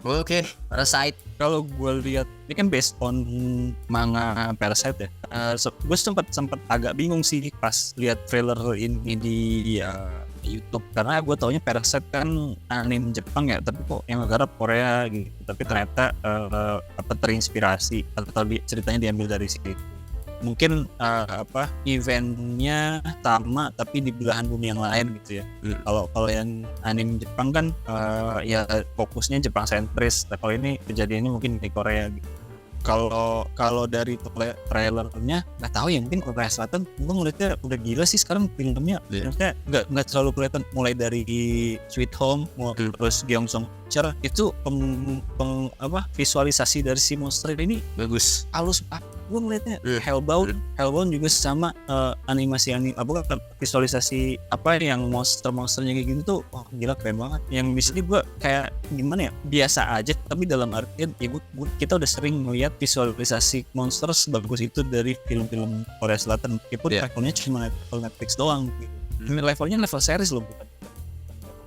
Oke, Parasite. Kalau gue lihat ini kan based on manga Parasite ya. Gue sempat agak bingung sih pas lihat trailer ini di YouTube, karena gue taunya Parasite kan anime Jepang ya, tapi kok yang garap Korea gitu. Tapi ternyata terinspirasi atau ceritanya diambil dari sini. Mungkin eventnya sama tapi di belahan bumi yang lain gitu ya. Kalau yang anime Jepang kan ya fokusnya Jepang sentris. Nah, kalau ini kejadiannya mungkin di Korea gitu. Kalau dari trailernya nggak tahu ya, mungkin Korea Selatan gue ngeliatnya udah gila sih sekarang filmnya. Maksudnya nggak terlalu kelihatan, mulai dari Sweet Home terus Gyeongsong cara itu visualisasi dari si monster ini Bagus. halus. Gue ngeliatnya Hellbound juga sama animasi visualisasi yang monsternya kayak gitu tuh, wah gila keren banget. Yang di sini gue kayak gimana ya, biasa aja, tapi dalam artian ya kita udah sering melihat visualisasi monster sebagus itu dari film-film Korea Selatan, meskipun levelnya cuma level Netflix doang gitu. Ini levelnya level series loh, bukan.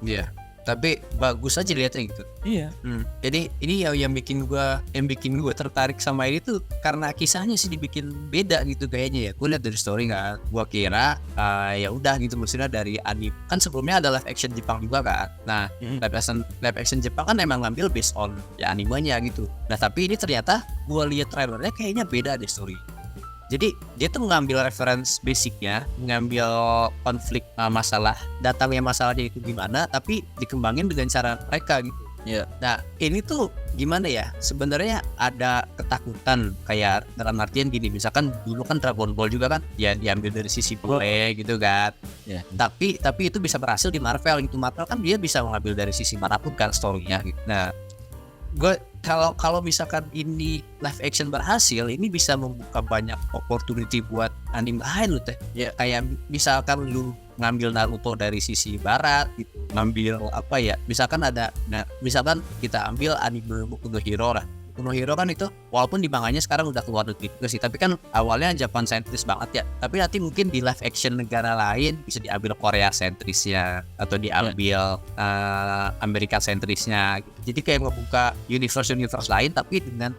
Iya. Tapi bagus aja lihatnya gitu. Iya. Jadi ini yang bikin gue tertarik sama ini tuh karena kisahnya sih dibikin beda gitu kayaknya ya. Gue lihat dari story kan, gue kira ya udah gitu, maksudnya dari anime kan sebelumnya ada live action Jepang juga kan. Nah live action Jepang kan emang ngambil based on ya animenya gitu. Nah tapi ini ternyata gue lihat trailernya kayaknya beda deh story. Jadi dia tuh ngambil reference basicnya, ngambil konflik masalah, datangnya masalahnya itu gimana, tapi dikembangin dengan cara mereka gitu. Yeah. Nah ini tuh gimana ya? Sebenarnya ada ketakutan kayak dalam artian gini, misalkan dulu kan Dragon Ball juga kan, ya diambil dari sisi bule gitu kan. Yeah. Tapi itu bisa berhasil di Marvel gitu. Marvel kan dia bisa mengambil dari sisi manapun kan story-nya gitu. Nah gue kalau misalkan ini live action berhasil, ini bisa membuka banyak opportunity buat anime lain loh teh. Ya kayak misalkan lu ngambil Naruto dari sisi barat gitu, ngambil misalkan misalkan kita ambil anime Boku no Hero lah. Boku no Hero kan itu walaupun di manganya sekarang udah keluar negeri juga sih, tapi kan awalnya Japan sentris banget ya. Tapi nanti mungkin di live action negara lain bisa diambil Korea sentrisnya atau diambil Amerika sentrisnya gitu. Jadi kayak ngebuka universe lain tapi dengan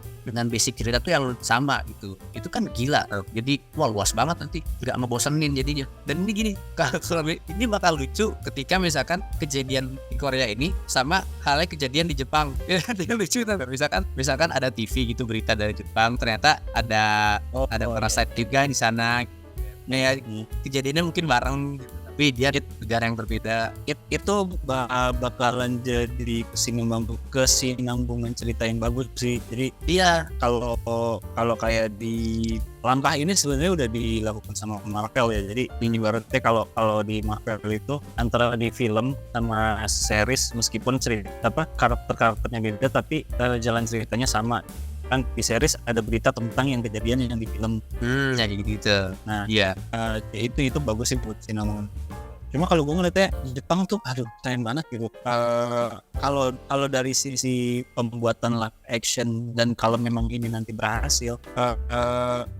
basic cerita tuh yang sama gitu. Itu kan gila. Jadi luas banget, nanti nggak ngebosenin jadinya. Dan ini gini, kalau ini bakal lucu ketika misalkan kejadian di Korea ini sama halnya kejadian di Jepang. Ya kan lucu kan. Misalkan ada TV gitu berita dari Jepang, ternyata ada Parasite juga di sana. Nah ya, kejadiannya mungkin bareng gitu, tapi dia di negara yang berbeda. Itu bakalan jadi kesinambungan cerita yang bagus sih. Jadi Iya, kalau kayak di langkah ini sebenarnya udah dilakukan sama Marvel ya. Jadi ini ibaratnya kalau di Marvel itu antara di film sama series, meskipun karakternya beda tapi jalan ceritanya sama. Kan di series ada berita tentang yang kejadian yang di film. jadi gitu. Nah, Iya. Itu bagus sih buat sinambungan. Cuma kalau gue ngeliatnya Jepang tuh sayang banget gitu. Kalau dari sisi pembuatan live action, dan kalau memang ini nanti berhasil,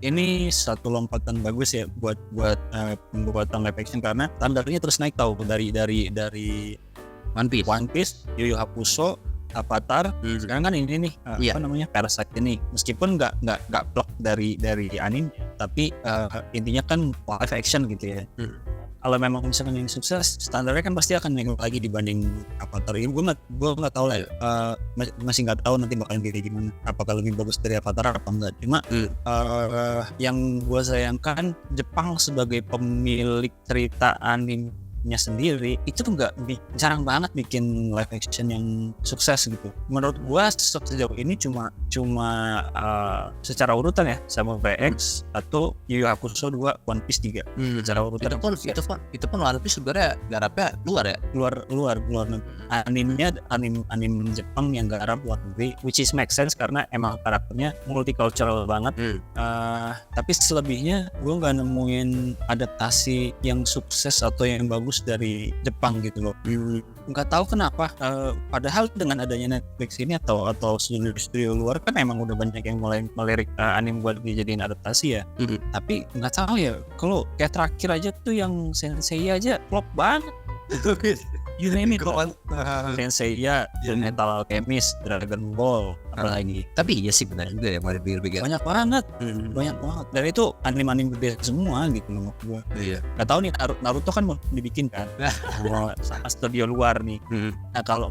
ini satu lompatan bagus ya buat pembuatan live action, karena standarnya terus naik tahu dari One Piece, Yu Yu Hakusho, Avatar. Sekarang kan ini nih Parasite ini, meskipun nggak plot dari anime, tapi intinya kan live action gitu ya. Kalau memang misalkan yang sukses, standarnya kan pasti akan naik lagi dibanding Avatar. Ini gue nggak tahu lah, masih nggak tahu nanti bakalan kayak gimana, apakah lebih bagus dari Avatar apa enggak. Cuma yang gue sayangkan, Jepang sebagai pemilik cerita animenya sendiri itu jarang banget bikin live action yang sukses gitu. Menurut gue sejauh ini cuma secara urutan ya, Samurai X atau Yu Yu Hakusho 2, One Piece 3. Secara urutan Itu pun One Piece sebenarnya garapnya luar ya. Luar animenya anime Jepang yang garap luar negeri, which is make sense karena emang karakternya multicultural banget. Tapi selebihnya gue nggak nemuin adaptasi yang sukses atau yang bagus dari Jepang gitu loh. Nggak tahu kenapa, padahal dengan adanya Netflix ini atau studio luar kan emang udah banyak yang mulai melirik anime buat dijadiin adaptasi ya. Tapi nggak tahu ya, kalau kayak terakhir aja tuh yang Sensei aja flop banget. You name it. Sensei ya, Metal Alchemist, Dragon Ball, apa lagi? Tapi iya sih benar juga ya, mau dipikir-pikir. Banyak banget. Dan itu anime gede semua gitu menurut gua. Iya. Gak tahu nih Naruto kan mau dibikin kan, sama studio luar nih. Nah kalau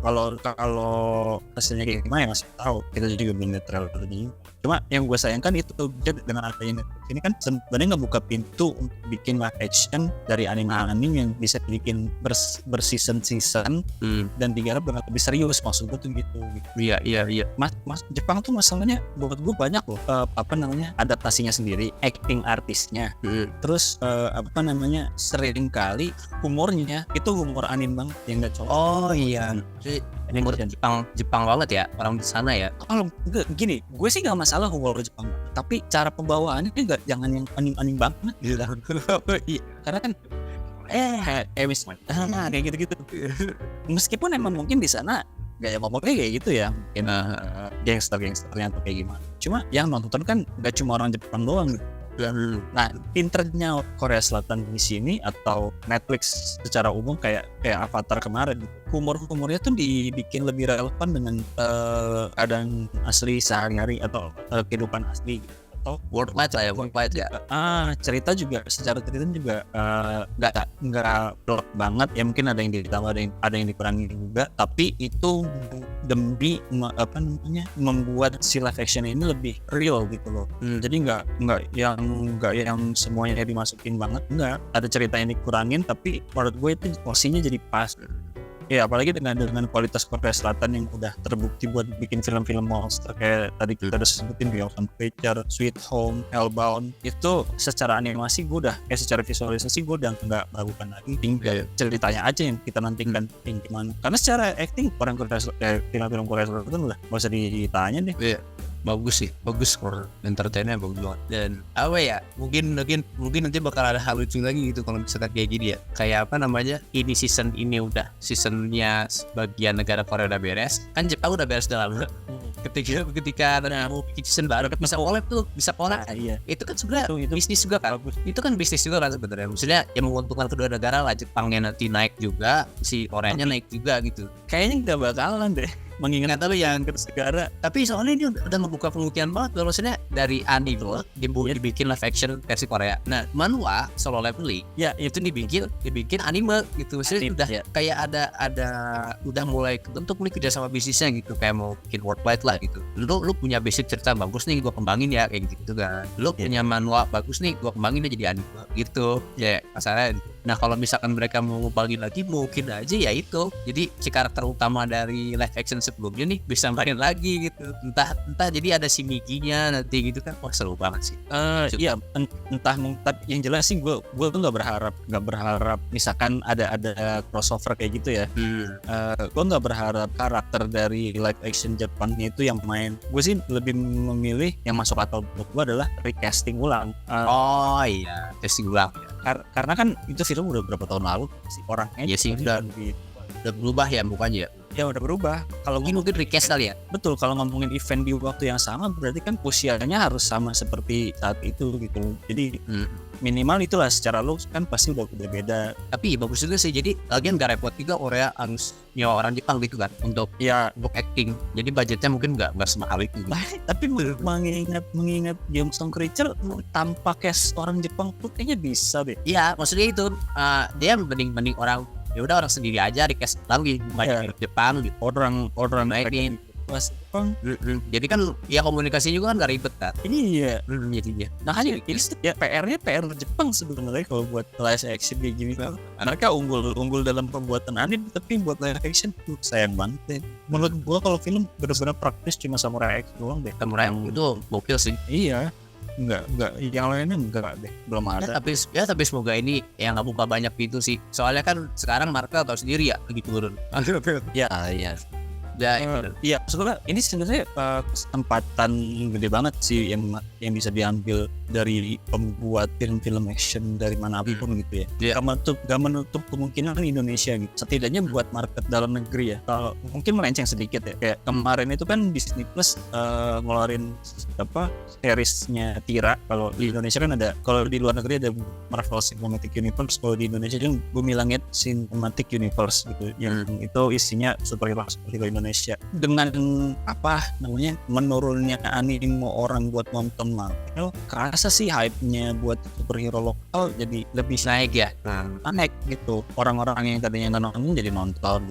hasilnya kayak gimana ya masih tahu. Kita juga belum lihat trailernya. Cuma yang gue sayangkan itu dengan adanya Netflix ini kan sebenarnya ngebuka pintu untuk bikin live action dari anime-anime yang bisa dibikin berseason-season dan digarap dengan lebih serius, maksud gue tuh gitu. Iya. Mas Jepang tuh masalahnya buat gue banyak loh adaptasinya sendiri, acting artisnya, terus sering kali humornya itu humor anime banget yang nggak cocok. Oh iya. Humor Jepang banget ya orang di sana ya. Kalau gini, gue sih nggak masalah humor Jepang, tapi cara pembawaannya nggak jangan yang anime banget gitu. Karena kan kayak gitu. Meskipun emang mungkin di sana gaya ngomongnya kayak gitu ya, mungkin gangster-gangsternya atau kayak gimana. Cuma yang nonton kan nggak cuma orang Jepang doang gitu. Nah, pinternya Korea Selatan di sini atau Netflix secara umum kayak Avatar kemarin, humornya tuh dibikin lebih relevan dengan keadaan asli sehari-hari atau kehidupan asli gitu. Atau worldwide ya. Cerita juga secara cerita juga nggak plot banget ya, mungkin ada yang ditambah ada yang dikurangi juga, tapi itu demi membuat si live action ini lebih real gitu loh. Jadi nggak yang semuanya dimasukin banget, nggak ada cerita yang dikurangin, tapi menurut gue itu porsinya jadi pas. Ya apalagi dengan kualitas Korea Selatan yang udah terbukti buat bikin film-film monster kayak tadi kita udah sebutin Beyond Creature, Sweet Home, Hellbound, itu secara animasi gue udah secara visualisasi gue udah nggak meragukan lagi, tinggal ceritanya aja yang kita nantikan gimana. Karena secara acting orang film Korea Selatan udah nggak usah ditanya deh. Bagus for entertainnya bagus banget. Dan mungkin nanti bakal ada hal lucu lagi gitu kalau misalkan kayak gini ya, kayak ini seasonnya seasonnya sebagian negara Korea udah beres kan, Jepang udah beres udah lama. Ketika mau bikin season baru kan bisa collab iya. Itu kan sebenarnya bisnis juga kan. Itu kan bisnis juga kan sebenarnya, maksudnya yang menguntungkan kedua negara lah. Jepangnya nanti naik juga, si Koreanya naik juga gitu. Kayaknya nggak bakalan deh mengingat yang negara. Tapi soalnya ini udah membuka kemungkinan banget, maksudnya dari anime dibikin live action versi Korea. Nah, manhwa Solo Leveling ya itu dibikin anime gitu. Maksudnya udah kayak ada udah mulai kebentuk nih kerja sama bisnisnya gitu, kayak mau bikin worldwide lah gitu. Lu punya basic cerita bagus nih, gua kembangin ya kayak gitu kan. Lu punya manhwa bagus nih, gua kembangin jadi anime gitu. Ya, masalahnya. Nah, kalau misalkan mereka mau ngembangin lagi, mungkin aja ya itu. Jadi si karakter utama dari live action sebelumnya nih bisa main lagi gitu. Entah jadi ada si Mickey-nya nanti gitu kan. Wah, seru banget sih. Iya, entah yang jelas sih gue tuh nggak berharap misalkan ada crossover kayak gitu ya. Gue nggak berharap karakter dari live action Jepangnya itu yang main. Gue sih lebih memilih yang masuk akal untuk gue adalah recasting ulang. Casting ulang. Karena kan itu film udah berapa tahun lalu sih orangnya. Iya sih, udah berubah ya mukanya. Ya udah berubah. Kalau mungkin recast kali ya. Betul, kalau ngomongin event di waktu yang sama berarti kan usianya harus sama seperti saat itu gitu. Jadi minimal itulah, secara looks kan pasti udah beda. Tapi bagus juga sih. Jadi lagian gak repot juga Korea harus nyawa orang Jepang gitu kan untuk acting. Jadi budgetnya mungkin nggak semahal itu. Tapi mengingat Gyeongseong Creature tanpa cast orang Jepang tuh kayaknya bisa deh. Iya, maksudnya itu dia mending orang ya udah orang sendiri aja di cast lagi banyak Jepang gitu. Orang mainin Mas Jepang. Jadi kan ya komunikasi juga kan gak ribet kan. Iya. Jadinya. Nah hanya ini ya PR Jepang sebenarnya kalau buat live action kayak gini. Mereka unggul dalam pembuatan anime, tapi buat live action tuh sayang banget deh. Menurut gua kalau film benar-benar praktis cuma Samurai X doang deh. Samurai itu gokil sih. Iya. Enggak, yang lainnya enggak deh, belum ada. Tapi semoga ini yang nggak buka banyak pintu sih. Soalnya kan sekarang Marvel tahu sendiri ya lagi turun. Ya. Iya, maksudnya ini sebenarnya kesempatan gede banget sih yang bisa diambil dari pembuat film-film action dari manapun gitu ya. Gak menutup kemungkinan Indonesia gitu. Setidaknya buat market dalam negeri ya. Kalau mungkin melenceng sedikit ya. Kayak kemarin itu kan Disney Plus ngeluarin seriesnya Tira. Kalau di Indonesia kan ada, kalau di luar negeri ada Marvel Cinematic Universe. Kalau di Indonesia kan Bumi Langit Cinematic Universe gitu. Yang itu isinya superhero Indonesia. Dengan menurunnya animo orang buat nonton Marvel, kerasa sih hype-nya buat superhero lokal jadi lebih naik ya. Naik gitu. Orang-orang yang tadinya nggak nonton jadi nonton.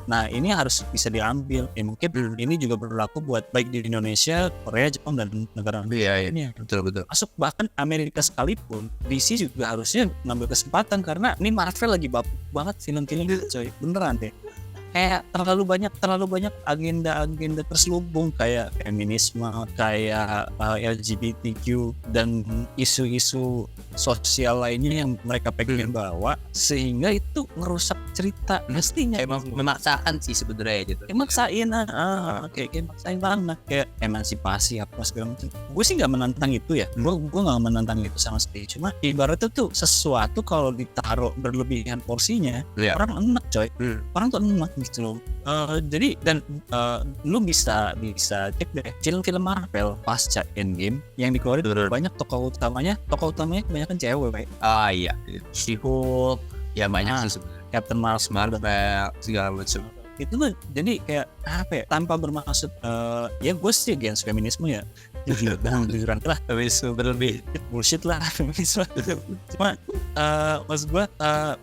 Nah ini harus bisa diambil. Ya mungkin ini juga berlaku buat baik di Indonesia, Korea, Jepang dan negara lainnya. Betul. Masuk bahkan Amerika sekalipun, DC juga harusnya ngambil kesempatan karena ini Marvel lagi babuk banget film-film coy. Beneran deh. Kayak terlalu banyak agenda terselubung kayak feminisme, kayak LGBTQ dan isu-isu sosial lainnya yang mereka pengen bawa, sehingga itu ngerusak cerita mestinya. Emang memaksakan sih sebenarnya gitu. Maksain kayak maksain banget, kayak emansipasi apa segala macam. Gue sih nggak menantang itu ya. Gue nggak menantang itu sama sekali. Cuma ibaratnya tuh sesuatu kalau ditaruh berlebihan porsinya, orang enak coy. Orang tuh enak gitu loh. Jadi dan lu bisa cek deh film-film Marvel pasca Endgame yang dikeluarin banyak tokoh utamanya kebanyakan cewek, Pak. Iya. She-Hulk ya banyak sih sebenarnya. Captain Marvel segala macam. Itu tuh jadi kayak apa ya, tanpa bermaksud ya gue sih against feminisme ya. Jujuran lah, feminisme berlebih bullshit lah feminisme. Cuma maksud gue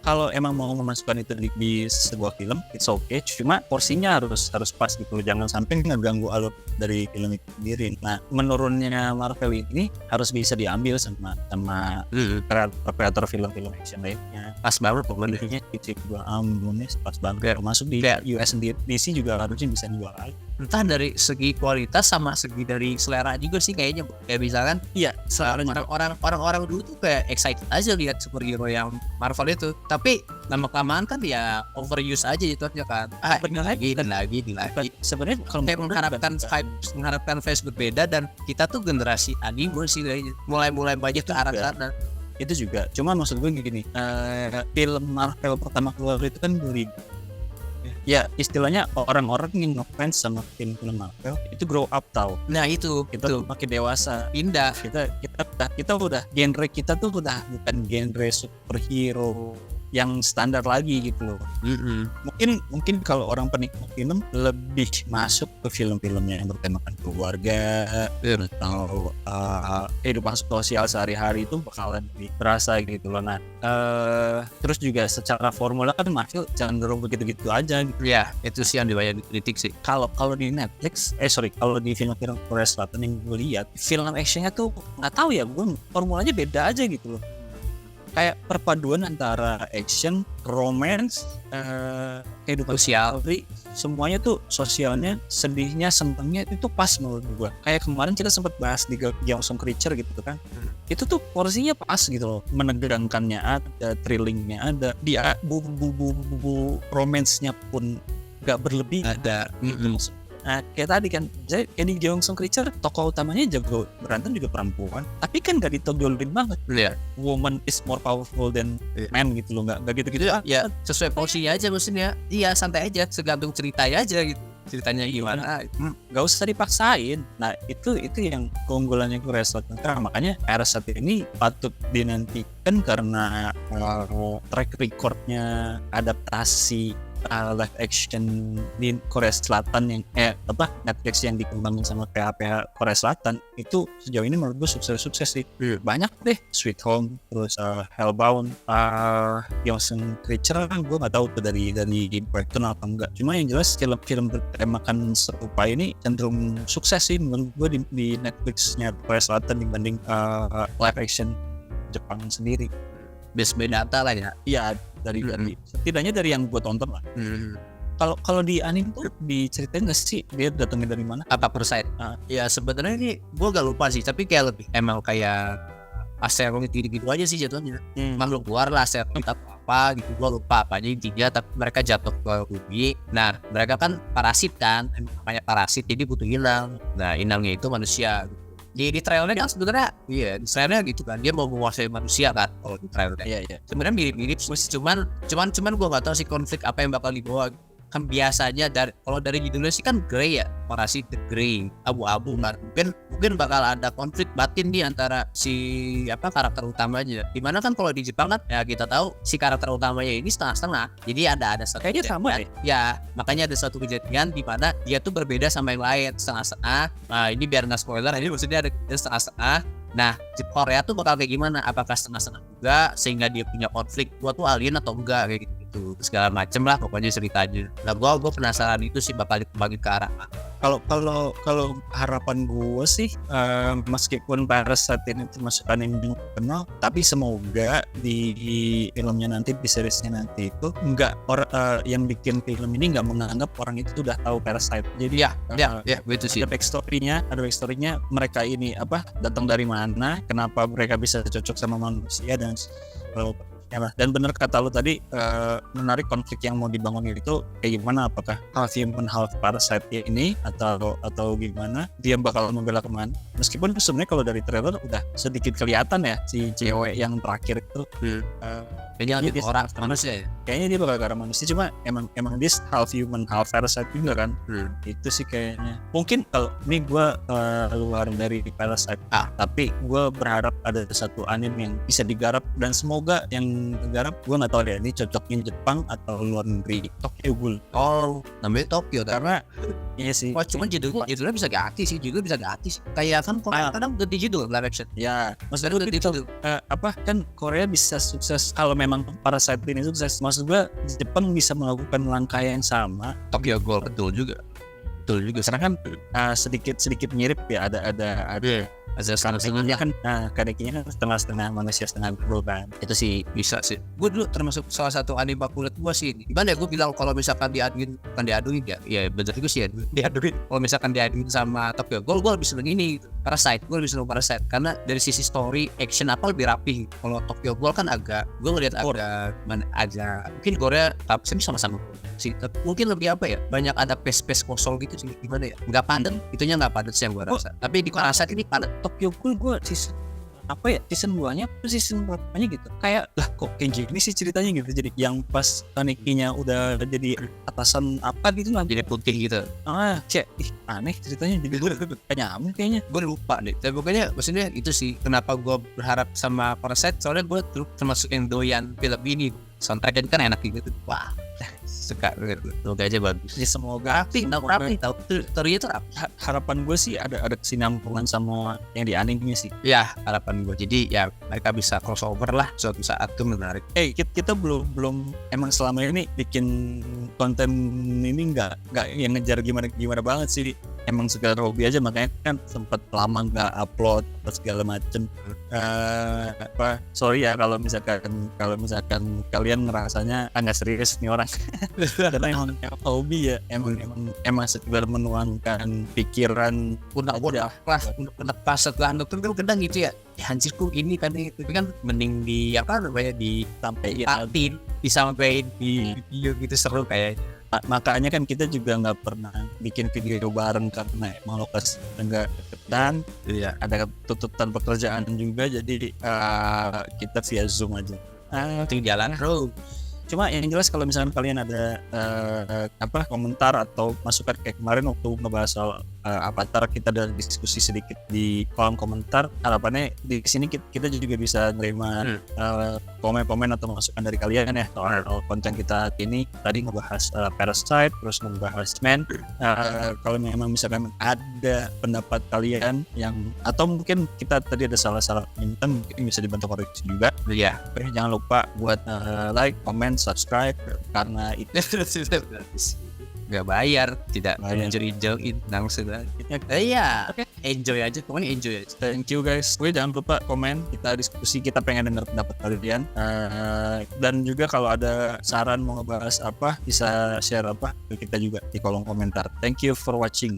kalau emang mau memasukkan itu di sebuah film it's okay, cuma porsinya harus pas gitu, jangan sampai ngeganggu alur dari film itu sendiri. Nah menurunnya Marvel ini harus bisa diambil sama kreator film-film action lainnya. Pas banget pokoknya itu juga pas banget masuk di US sendiri. DC juga harusnya bisa jual. Entah dari segi kualitas sama segi dari selera juga sih kayaknya. Kayak misalkan orang-orang dulu tuh kayak excited aja lihat superhero yang Marvel itu, tapi lama-kelamaan kan ya overuse aja jatuhnya kan. Lagi. Sebenarnya kalau kayak mengharapkan face berbeda, dan kita tuh generasi anime sih kayaknya mulai banyak ke arah sana. Itu juga. Cuma maksud gue gini, film Marvel pertama keluar itu kan 2000. Ya istilahnya orang-orang yang ngefans sama film-film Marvel itu grow up tau. Nah itu makin dewasa, pindah. Kita udah genre kita tuh udah bukan genre superhero yang standar lagi gitu loh. Mungkin kalau orang penikmat film lebih masuk ke film-filmnya yang bertemakan keluarga atau kehidupan sosial sehari-hari itu bakalan berasa gitu loh. Nah terus juga secara formula kan Marvel cenderung begitu-gitu aja gitu. Ya itu sih yang banyak dikritik sih. Kalau di Netflix kalau di film-film Korea Selatan yang gue lihat, film actionnya tuh nggak tahu ya, gue formulanya beda aja gitu loh. Kayak perpaduan antara action, romance, kehidupan sosial, semuanya tuh sosialnya, sedihnya, senengnya itu pas menurut gua. Kayak kemarin kita sempat bahas di Gyeongsong Creature gitu kan. Itu tuh porsinya pas gitu loh. Menegangkannya ada, thrillingnya ada, dia bumbu romance-nya pun gak berlebih ada. Nah kayak tadi kan, kayak di Gyeongsong Creature tokoh utamanya jago berantem juga perempuan, tapi kan gak ditodolin banget. Woman is more powerful than man gitu loh, gak gitu-gitu ya, sesuai porsinya aja maksudnya. Iya santai aja, tergantung ceritanya aja gitu. Ceritanya gimana? Gak usah dipaksain. Nah itu yang keunggulannya Korea Selatan. Makanya Parasite ini patut dinantikan karena track recordnya adaptasi live action di Korea Selatan yang Netflix yang dikembangin sama PH Korea Selatan itu sejauh ini menurut gue sukses sih. Banyak deh, Sweet Home, terus Hellbound, Gyeongsong Creature kan gue nggak tahu tuh dari Brighton apa enggak. Cuma yang jelas film-film bertemakan serupa ini cenderung sukses sih menurut gue di Netflixnya Korea Selatan dibanding live action Jepang sendiri. Best data lah ya. Iya, dari setidaknya dari yang gue tonton lah. Kalau di anime tuh diceritain nggak sih dia datangnya dari mana? Apa Parasite? Ya sebenarnya ini gue gak lupa sih, tapi kayak lebih emang kayak asteroid gitu aja sih jatuhnya. Makhluk luar lah asteroid apa. apa gitu, gue lupa apanya intinya, tapi mereka jatuh ke bumi. Nah mereka kan parasit kan, namanya parasit, jadi butuh inang. Nah inangnya itu manusia. Di trailernya kan sebenarnya di trailernya gitu kan, dia mau menguasai manusia kan kalau di trailernya. Iya. Sebenarnya mirip-mirip sih, cuman gue nggak tahu sih konflik apa yang bakal dibawa. Kan biasanya kalau dari judulnya sih kan Grey ya, parasit the Grey, abu-abu kan. Mungkin bakal ada konflik batin nih antara si karakter utamanya. Dimana kan kalau di Jepang kan ya kita tahu si karakter utamanya ini setengah-setengah. Jadi ada satu Kayaknya sama ya, makanya ada suatu kejadian di mana dia tuh berbeda sama yang lain, setengah-setengah. Nah ini biar nggak spoiler, ini maksudnya ada setengah-setengah. Nah di Korea tuh bakal kayak gimana? Apakah setengah-setengah juga sehingga dia punya konflik, gua tuh alien atau enggak kayak gitu, segala macem lah pokoknya ceritanya. Nah gua penasaran itu sih bakal dikembangin ke arah mana. Kalau harapan gue sih, meskipun Parasite ini termasuk anime yang terkenal, tapi semoga di filmnya nanti, di seriesnya nanti itu yang bikin film ini nggak menganggap orang itu udah tahu Parasite. Jadi ya begitu sih. Ada backstory-nya mereka ini datang dari mana, kenapa mereka bisa cocok sama manusia dan benar kata lu tadi, menarik konflik yang mau dibangun itu kayak gimana, apakah half human half parasite ini atau gimana, dia bakal membela kemana. Meskipun sebenarnya kalau dari trailer udah sedikit kelihatan ya si cewek yang terakhir itu Kayaknya dia orang manusia ya. Kayaknya dia bakal ke arah manusia, cuma emang dia half human half parasite juga kan. Itu sih kayaknya. Mungkin kalau ini gue keluar dari Parasite, tapi gue berharap ada satu anime yang bisa digarap, dan semoga yang digarap, gue nggak tahu deh ini cocoknya Jepang atau luar negeri. Tokyo Ghoul. Oh, namanya Tokyo karena iya sih. Wah, cuman judulnya bisa ganti sih, kayak kan Korea kadang ganti judul live action. Ya, maksudnya ganti judul. Kan Korea bisa sukses kalau memang Parasite ini sukses. Maksud gue Jepang bisa melakukan langkah yang sama. Tokyo Ghoul betul juga. Karena kan sedikit mirip ya, ada Kaneknya kan, Kaneknya kan setengah manusia setengah ghoul kan. Itu sih bisa sih. Gue dulu termasuk salah satu anime favorit gue sih. Gimana ya, gue bilang kalau misalkan diaduin ya bener juga sih ya, diaduin. Kalau misalkan diaduin sama Tokyo Ghoul, gue lebih seneng ini gitu. Parasite karena dari sisi story action lebih rapi. Kalau Tokyo Ghoul kan gue ngeliat agak mungkin Korea tapi sama-sama sih, mungkin lebih banyak ada space kosong gitu sih, gimana ya, nggak padat, itunya nggak padat sih yang gue rasa. Tapi di Parasite ini padat. Tokyo Ghoul gue season 2-nya atau season berapanya gitu, kayak lah kok kayak gini sih ceritanya gitu. Jadi yang pas Kanekinya udah jadi atasan gitu lah, jadi putih gitu, aneh ceritanya, jadi gue gak nyambung kayaknya, gue lupa deh. Tapi pokoknya maksudnya itu sih kenapa gue berharap sama Parasite, soalnya gue termasuk yang doyan film ini, soundtracknya kan enak gitu. Wah suka gitu. Semoga aja bagus. Ya semoga rapi tahu story itu rapi. Harapan gue sih ada kesinambungan sama yang di anime sih. Ya harapan gue. Jadi ya mereka bisa crossover lah suatu saat, tuh menarik. Kita belum emang selama ini bikin konten ini nggak yang ngejar gimana banget sih. Emang segala hobi aja, makanya kan sempat lama nggak upload segala macem. Sorry ya kalau misalkan kalian ngerasanya nggak serius nih orang. Karena emang hobi ya, emang sekedar menuangkan pikiran. Udah pas setelah nonton kan kadang gitu ya, anjirku ini kan itu, tapi kan mending disampaikan disampaikan di video gitu, seru kayaknya. Makanya kan kita juga nggak pernah bikin video bareng karena emang lokasi nggak dan ada tuntutan pekerjaan juga, jadi kita via Zoom aja. Tinggal jalan bro. Cuma yang jelas kalau misalkan kalian ada komentar atau masukan kayak kemarin waktu ngebahas soal Avatar, kita ada diskusi sedikit di kolom komentar. Harapannya di sini kita juga bisa menerima komen-komen atau masukan dari kalian ya soal konten kita ini. Tadi ngebahas Parasite, terus ngebahas Man. Kalau memang misalkan ada pendapat kalian yang, atau mungkin kita tadi ada salah-salah minta, mungkin bisa dibantu koreksi juga. Iya. Jangan lupa buat like, comment, subscribe, karena itu nggak bayar, tidak enjoy langsung aja. Iya, enjoy aja, pokoknya enjoy aja. Thank you guys. Jangan lupa komen, kita diskusi, kita pengen dengar pendapat kalian. Dan juga kalau ada saran mau ngebahas apa, bisa share ke kita juga di kolom komentar. Thank you for watching.